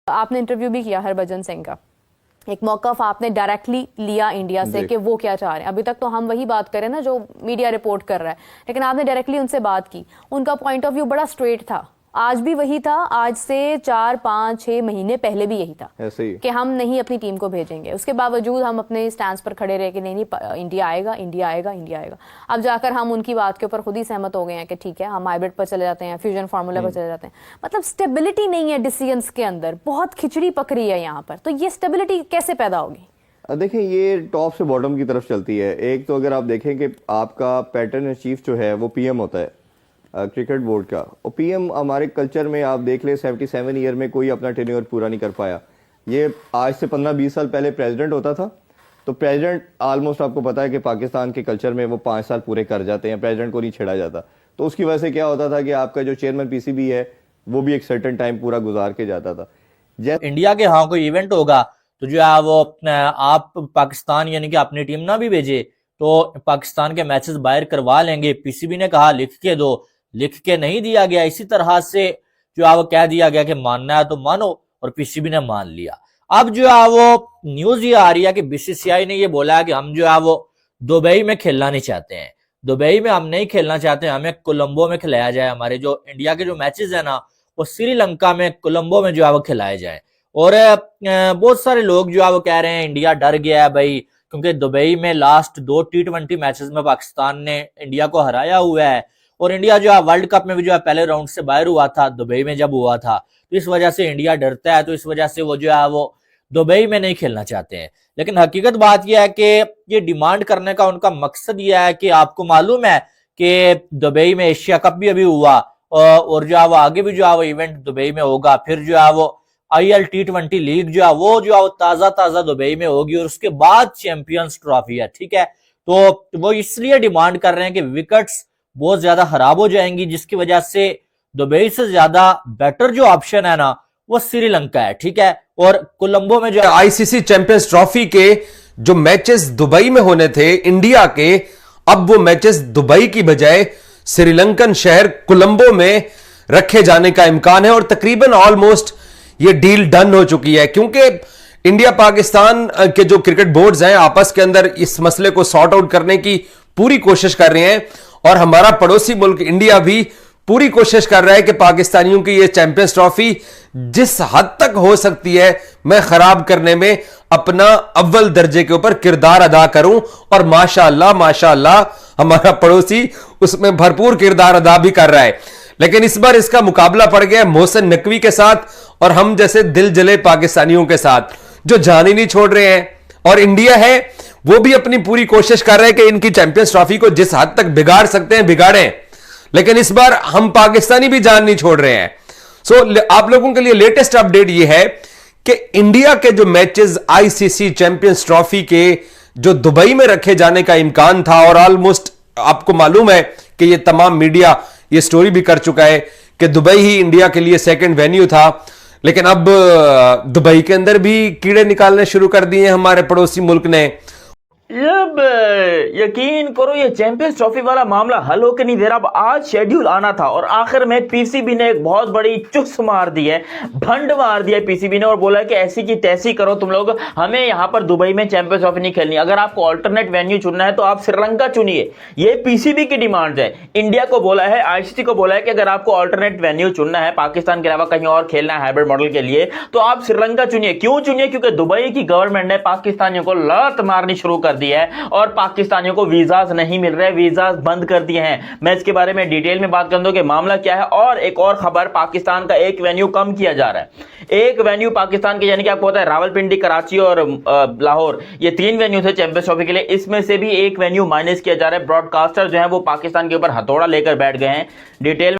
आपने इंटरव्यू भी किया हरभजन सिंह का, एक मौकफ आपने डायरेक्टली लिया इंडिया से कि वो क्या चाह रहे हैं। अभी तक तो हम वही बात करें ना जो मीडिया रिपोर्ट कर रहा है, लेकिन आपने डायरेक्टली उनसे बात की। उनका पॉइंट ऑफ व्यू बड़ा स्ट्रेट था, आज भी वही था, आज से 4, 5, 6 महीने पहले भी यही था कि हम नहीं अपनी टीम को भेजेंगे। उसके बावजूद हम अपने स्टैंड पर खड़े रहे कि नहीं इंडिया आएगा, इंडिया आएगा, इंडिया आएगा। अब जाकर हम उनकी बात के ऊपर खुद ही सहमत हो गए हैं कि ठीक है हम हाइब्रिड पर चले जाते हैं, फ्यूजन फार्मूला पर चले जाते हैं। मतलब स्टेबिलिटी नहीं है डिसीजंस के अंदर, बहुत खिचड़ी पकड़ी है यहाँ पर। तो ये स्टेबिलिटी कैसे पैदा होगी? देखें, ये टॉप से बॉटम की तरफ चलती है। एक तो अगर आप देखें कि आपका पैटर्न चीफ जो है वो पीएम होता है क्रिकेट बोर्ड का, और पीएम हमारे कल्चर में आप देख ले 77 ईयर में कोई अपना टेन्योर पूरा नहीं कर पाया। ये आज से 15-20 साल पहले प्रेसिडेंट होता था, तो प्रेसिडेंट ऑलमोस्ट आपको पता है कि पाकिस्तान के कल्चर में वो 5 साल पूरे कर जाते हैं, प्रेसिडेंट को नहीं छेड़ा जाता। तो उसकी वजह से क्या होता था कि आपका जो चेयरमैन पीसीबी है वो भी एक सर्टेन टाइम पूरा गुजार के जाता था। इंडिया के यहाँ कोई इवेंट होगा तो जो है वो आप पाकिस्तान यानी कि अपनी टीम ना भी भेजे तो पाकिस्तान के मैचेस बाहर करवा लेंगे। पीसीबी ने कहा लिख के दो, लिख के नहीं दिया गया। इसी तरह से जो है वो कह दिया गया कि मानना है तो मानो, और पीसीबी ने मान लिया। अब जो है वो न्यूज ये आ रही है कि बीसीसीआई ने ये बोला है कि हम जो है वो दुबई में खेलना नहीं चाहते हैं, दुबई में हम नहीं खेलना चाहते, हमें कोलंबो में खिलाया जाए। हमारे जो इंडिया के जो मैचेस है ना वो श्रीलंका में कोलंबो में जो है वो खिलाए जाए। और बहुत सारे लोग जो है वो कह रहे हैं इंडिया डर गया है भाई, क्योंकि दुबई में लास्ट 2 T20 मैचेस में पाकिस्तान ने इंडिया को हराया हुआ है, और इंडिया जो है वर्ल्ड कप में भी जो है पहले राउंड से बाहर हुआ था दुबई में जब हुआ था। तो इस वजह से इंडिया डरता है, तो इस वजह से वो जो है वो दुबई में नहीं खेलना चाहते हैं। लेकिन हकीकत बात यह है कि ये डिमांड करने का उनका मकसद यह है कि आपको मालूम है कि दुबई में एशिया कप भी अभी हुआ, और जो है वो आगे भी जो है वो इवेंट दुबई में होगा। फिर जो है वो IL T20 लीग जो है वो ताजा दुबई में होगी, और उसके बाद चैंपियंस ट्रॉफी है। ठीक है, तो वो इसलिए डिमांड कर रहे हैं कि विकेट्स बहुत ज्यादा खराब हो जाएंगी, जिसकी वजह से दुबई से ज्यादा बेटर जो ऑप्शन है ना वो श्रीलंका है। ठीक है, और कोलंबो में जो आईसीसी चैंपियंस ट्रॉफी के जो मैचेस दुबई में होने थे इंडिया के, अब वो मैचेस दुबई की बजाय श्रीलंकन शहर कोलंबो में रखे जाने का इम्कान है। और तकरीबन ऑलमोस्ट ये डील डन हो चुकी है, क्योंकि इंडिया पाकिस्तान के जो क्रिकेट बोर्ड्स हैं आपस के अंदर इस मसले को सॉर्ट आउट करने की पूरी कोशिश कर रहे हैं, और हमारा पड़ोसी मुल्क इंडिया भी पूरी कोशिश कर रहा है कि पाकिस्तानियों की ये चैंपियंस ट्रॉफी जिस हद तक हो सकती है मैं खराब करने में अपना अव्वल दर्जे के ऊपर किरदार अदा करूं। और माशाअल्लाह हमारा पड़ोसी उसमें भरपूर किरदार अदा भी कर रहा है। लेकिन इस बार इसका मुकाबला पड़ गया मोहसिन नकवी के साथ, और हम जैसे दिल जले पाकिस्तानियों के साथ जो जान ही नहीं छोड़ रहे हैं। और इंडिया है वो भी अपनी पूरी कोशिश कर रहे हैं कि इनकी चैंपियंस ट्रॉफी को जिस हद तक बिगाड़ सकते हैं बिगाड़ें, लेकिन इस बार हम पाकिस्तानी भी जान नहीं छोड़ रहे हैं। आप लोगों के लिए लेटेस्ट अपडेट ये है कि इंडिया के जो मैचेस आईसीसी चैंपियंस ट्रॉफी के जो दुबई में रखे जाने का इम्कान था, और ऑलमोस्ट आपको मालूम है कि ये तमाम मीडिया ये स्टोरी भी कर चुका है कि दुबई ही इंडिया के लिए सेकंड वेन्यू था, लेकिन अब दुबई के अंदर भी कीड़े निकालने शुरू कर दिए हमारे पड़ोसी मुल्क ने। अब यकीन करो ये चैंपियंस ट्रॉफी वाला मामला हल होकर नहीं दे रहा। अब आज शेड्यूल आना था और आखिर में पीसीबी ने एक बहुत बड़ी चुस मार दी है, भंड मार दिया पीसीबी ने, और बोला कि ऐसी की तैसी करो तुम लोग, हमें यहां पर दुबई में चैंपियंस ट्रॉफी नहीं खेलनी। अगर आपको ऑल्टरनेट वेन्यू चुनना है तो आप श्रीलंका चुनिए। ये पीसीबी की डिमांड है। इंडिया को बोला है, आईसीसी को बोला है कि अगर आपको ऑल्टरनेट वेन्यू चुनना है, पाकिस्तान के अलावा कहीं और खेलना है हाइब्रिड मॉडल के लिए, तो आप श्रीलंका चुनिए। क्यों चुनिए? क्योंकि दुबई की गवर्नमेंट ने पाकिस्तानियों को लात मारनी शुरू कर दी है और पाकिस्तानियों को वीजाज नहीं मिल रहे, वीजाज बंद कर दिए हैं। मैं इसके बारे में डिटेल में बात कर दूं कि मामला क्या है। और एक और खबर, पाकिस्तान का एक वेन्यू कम किया जा रहा है। एक वेन्यू पाकिस्तान के, यानी कि आपको पता है रावलपिंडी, कराची और लाहौर, ये 3 वेन्यू थे चैंपियंस ट्रॉफी के लिए, इसमें से भी एक वेन्यू माइनस किया जा रहा है। ब्रॉडकास्टर जो है वो पाकिस्तान के ऊपर हथौड़ा लेकर बैठ गए हैं। डिटेल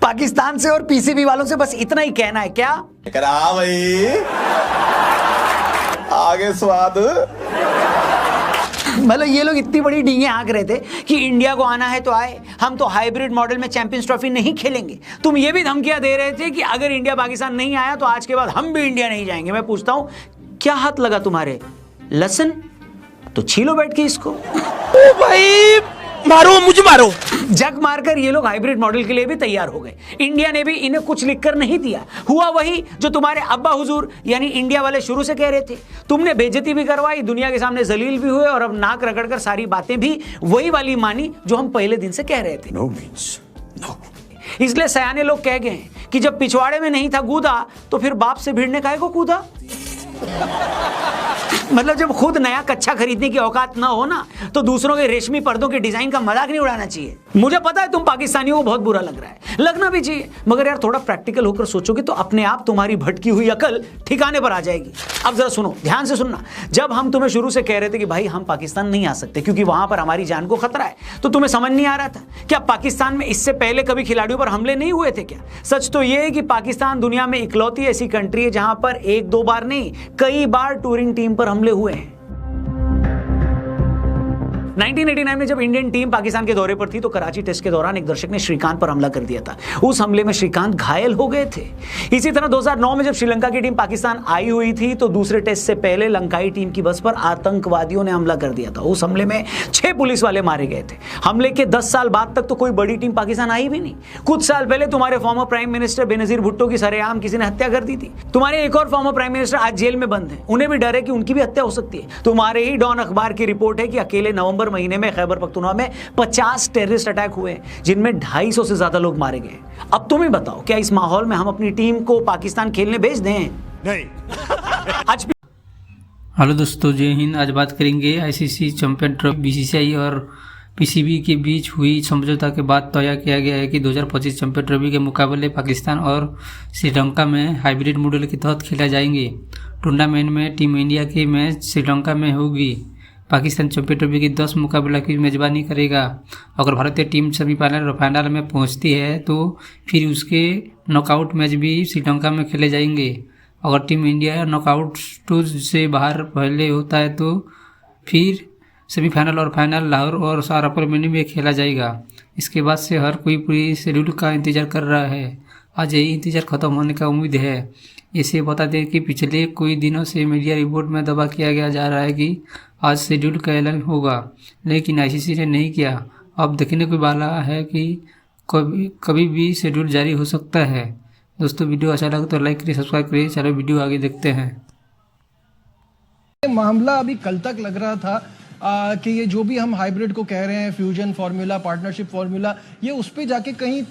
पाकिस्तान से और पीसीबी वालों से बस इतना ही कहना है क्या? भाई आगे स्वाद। मतलब ये लोग इतनी बड़ी डींगे हाँक रहे थे कि इंडिया को आना है तो आए, हम तो हाइब्रिड मॉडल में चैंपियंस ट्रॉफी नहीं खेलेंगे। तुम ये भी धमकियां दे रहे थे कि अगर इंडिया पाकिस्तान नहीं आया तो आज के बाद हम भी इंडिया नहीं जाएंगे। मैं पूछता हूं क्या हाथ लगा तुम्हारे? लसन तो छीलो बैठ के इसको। ओ भाई मारो मुझे मारो। जग मारकर ये लोग हाइब्रिड मॉडल के लिए भी तैयार हो गए। इंडिया ने भी इन्हें कुछ लिखकर नहीं दिया। हुआ वही जो तुम्हारे अब्बा हुजूर यानी इंडिया वाले शुरू से कह रहे थे। तुमने बेइज्जती भी करवाई, दुनिया के सामने जलील भी हुए और अब नाक रगड़कर सारी बातें भी वही वाली मानी जो हम पहले दिन से कह रहे थे। No means no. इसलिए सयाने लोग कह गए कि जब पिछवाड़े में नहीं था कूदा तो फिर बाप से भिड़ने काहे को कूदा। मतलब जब खुद नया कच्चा खरीदने की औकात ना हो ना तो दूसरों के रेशमी पर्दों के डिजाइन का मजाक नहीं उड़ाना चाहिए। मुझे पता है तुम पाकिस्तानियों को बहुत बुरा लग रहा है, लगना भी चाहिए, मगर यार थोड़ा प्रैक्टिकल होकर सोचोगे तो अपने आप तुम्हारी भटकी हुई अकल ठिकाने पर आ जाएगी। अब जरा सुनो, ध्यान से सुनना। जब हम तुम्हें शुरू से कह रहे थे कि भाई हम पाकिस्तान नहीं आ सकते क्योंकि वहां पर हमारी जान को खतरा है, तो तुम्हें समझ नहीं आ रहा था क्या पाकिस्तान में इससे पहले कभी खिलाड़ियों पर हमले नहीं हुए थे क्या? सच तो यह है कि पाकिस्तान दुनिया में इकलौती ऐसी कंट्री है जहां पर एक दो बार नहीं कई बार टूरिंग टीम पर हमले हुए हैं। 1989 में जब इंडियन टीम पाकिस्तान के दौरे पर थी तो कराची टेस्ट के दौरान एक दर्शक ने श्रीकांत पर हमला कर दिया था। उस हमले में श्रीकांत घायल हो गए थे। इसी तरह 2009 में जब श्रीलंका की टीम पाकिस्तान आई हुई थी तो दूसरे टेस्ट से पहले लंकाई टीम की बस पर आतंकवादियों ने हमला कर दिया था। उस हमले में 6 पुलिस वाले मारे गए थे। हमले के 10 साल बाद तक तो कोई बड़ी टीम पाकिस्तान आई भी नहीं। कुछ साल पहले तुम्हारे former prime minister Benazir Bhutto की सरेआम किसी ने हत्या कर दी थी। तुम्हारे एक और फॉर्मर प्राइम मिनिस्टर आज जेल में बंद है, उन्हें भी डर है कि उनकी भी हत्या हो सकती है। तुम्हारे ही डॉन अखबार की रिपोर्ट है कि अकेले नवंबर महीने में खैबर पख्तूनख्वा में 50 टेररिस्ट अटैक हुए जिनमें 250 से ज्यादा लोग मारे गए। अब तुम ही बताओ, क्या इस माहौल में हम अपनी टीम को पाकिस्तान खेलने भेज दें? नहीं। आज हेलो दोस्तों, जय हिंद। आज बात करेंगे आईसीसी चैंपियन ट्रॉफी बीसीसीआई और पीसीबी के बीच हुई समझौता के बाद तय किया गया है कि 2025 चैंपियन ट्रॉफी के मुकाबले पाकिस्तान और श्रीलंका में हाइब्रिड मॉडल के तहत खेला जाएंगे। टूर्नामेंट में टीम इंडिया की मैच श्रीलंका में होगी। पाकिस्तान चैंपियन ट्रॉफी की 10 मुकाबला की मेज़बानी करेगा। अगर भारतीय टीम सेमीफाइनल और फाइनल में पहुंचती है तो फिर उसके नॉकआउट मैच भी श्रीलंका में खेले जाएंगे। अगर टीम इंडिया नॉकआउट स्टेज से बाहर पहले होता है तो फिर सेमीफाइनल और फाइनल लाहौर और सहारनपुर में खेला जाएगा। इसके बाद से हर कोई पूरी शेड्यूल का इंतज़ार कर रहा है। आज यही इंतज़ार ख़त्म होने का उम्मीद है। इसे बता दें कि पिछले कोई दिनों से मीडिया रिपोर्ट में दावा किया गया जा रहा है कि आज शेड्यूल का ऐलान होगा, लेकिन आईसीसी ने नहीं किया। अब देखने को वाला है कि कभी भी शेड्यूल जारी हो सकता है। दोस्तों, वीडियो अच्छा लगे तो लाइक करिए, सब्सक्राइब करिए। चलो वीडियो आगे देखते हैं। मामला अभी कल तक लग रहा था कि ये जो भी हम हाइब्रिड को कह रहे हैं, फ्यूजन फार्मूला, पार्टनरशिप फार्मूला, ये उस पे जाके कहीं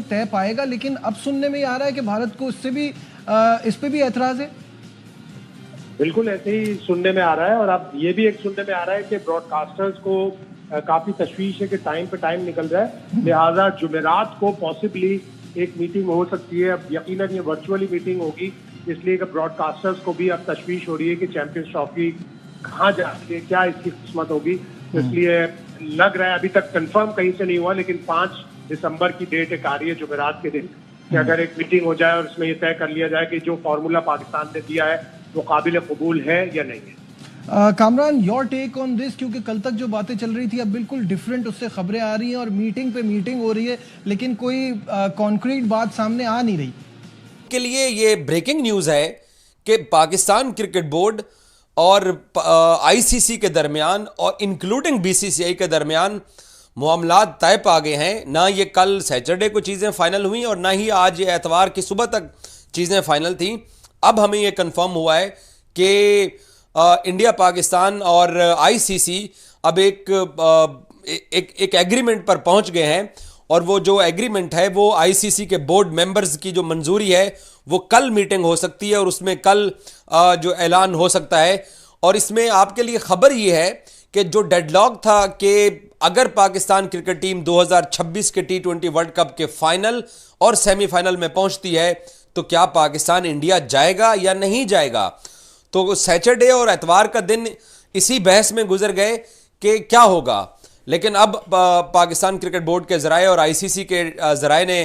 तय पाएगा। लेकिन अब सुनने में आ रहा है कि भारत को इस पे भी ऐतराज है। बिल्कुल ऐसे ही सुनने में आ रहा है। और अब ये भी एक सुनने में आ रहा है कि ब्रॉडकास्टर्स को काफी तशवीश है कि टाइम पे टाइम निकल रहा है, लिहाजा जुमेरात को पॉसिबली एक मीटिंग हो सकती है। अब यकीनन ये वर्चुअली मीटिंग होगी, इसलिए कि ब्रॉडकास्टर्स को भी अब तशवीश हो रही है कि चैंपियंस ट्रॉफी कहाँ जाती है, क्या इसकी किस्मत होगी। तो इसलिए लग रहा है, अभी तक कंफर्म कहीं से नहीं हुआ, लेकिन 5 दिसंबर की डेट एक आ रही है जुमेरात के दिन कि अगर एक मीटिंग हो जाए और इसमें ये तय कर लिया जाए कि जो फार्मूला पाकिस्तान ने दिया है वो काबिल कबूल है या नहीं है। Kamran, your take on this, क्योंकि कल तक जो बातें चल रही थी अब बिल्कुल डिफरेंट उससे खबरें आ रही हैं और मीटिंग पे मीटिंग हो रही है, लेकिन कोई कॉन्क्रीट बात सामने आ नहीं रही। के लिए ये ब्रेकिंग न्यूज़ है कि पाकिस्तान क्रिकेट बोर्ड और आईसीसी के दरमियान और इंक्लूडिंग बीसीसीआई के दरमियान मामलात तय पा गए हैं। ना ये कल सैटरडे को चीज़ें फाइनल हुई और ना ही आज ये एतवार की सुबह तक चीज़ें फाइनल थी। अब हमें ये कंफर्म हुआ है कि इंडिया, पाकिस्तान और आईसीसी अब एक एग्रीमेंट पर पहुंच गए हैं और वो जो एग्रीमेंट है वो आईसीसी के बोर्ड मेंबर्स की जो मंजूरी है वो कल मीटिंग हो सकती है और उसमें कल जो ऐलान हो सकता है। और इसमें आपके लिए खबर ये है कि जो डेडलॉक था कि अगर पाकिस्तान क्रिकेट टीम 2026 के T20 वर्ल्ड कप के फाइनल और सेमीफाइनल में पहुंचती है तो क्या पाकिस्तान इंडिया जाएगा या नहीं जाएगा। तो सैटरडे और एतवार का दिन इसी बहस में गुजर गए कि क्या होगा। लेकिन अब पाकिस्तान क्रिकेट बोर्ड के जराए और आईसीसी के जराए ने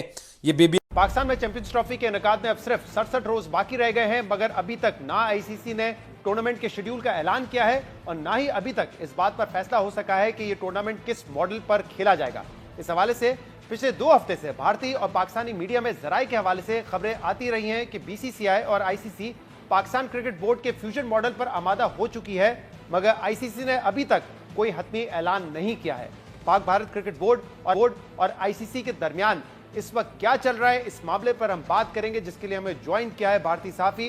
ये पाकिस्तान में चैंपियंस ट्रॉफी के इनेकाद में अब सिर्फ 67 रोज बाकी रह गए हैं, मगर अभी तक ना आईसीसी ने टूर्नामेंट के शेड्यूल का ऐलान किया है और ना ही अभी तक इस बात पर फैसला हो सका है कि ये टूर्नामेंट किस मॉडल पर खेला जाएगा। इस हवाले से पिछले 2 हफ्ते से भारतीय और पाकिस्तानी मीडिया में जराए के हवाले से खबरें आती रही हैं कि बीसीसीआई और आईसीसी पाकिस्तान क्रिकेट बोर्ड के फ्यूजन मॉडल पर आमादा हो चुकी है, मगर आईसीसी ने अभी तक कोई हतमी ऐलान नहीं किया है। पाक भारत क्रिकेट बोर्ड और आईसीसी के दरमियान इस वक्त क्या चल रहा है, इस मामले पर हम बात करेंगे, जिसके लिए हमें ज्वाइन किया है भारतीय साफी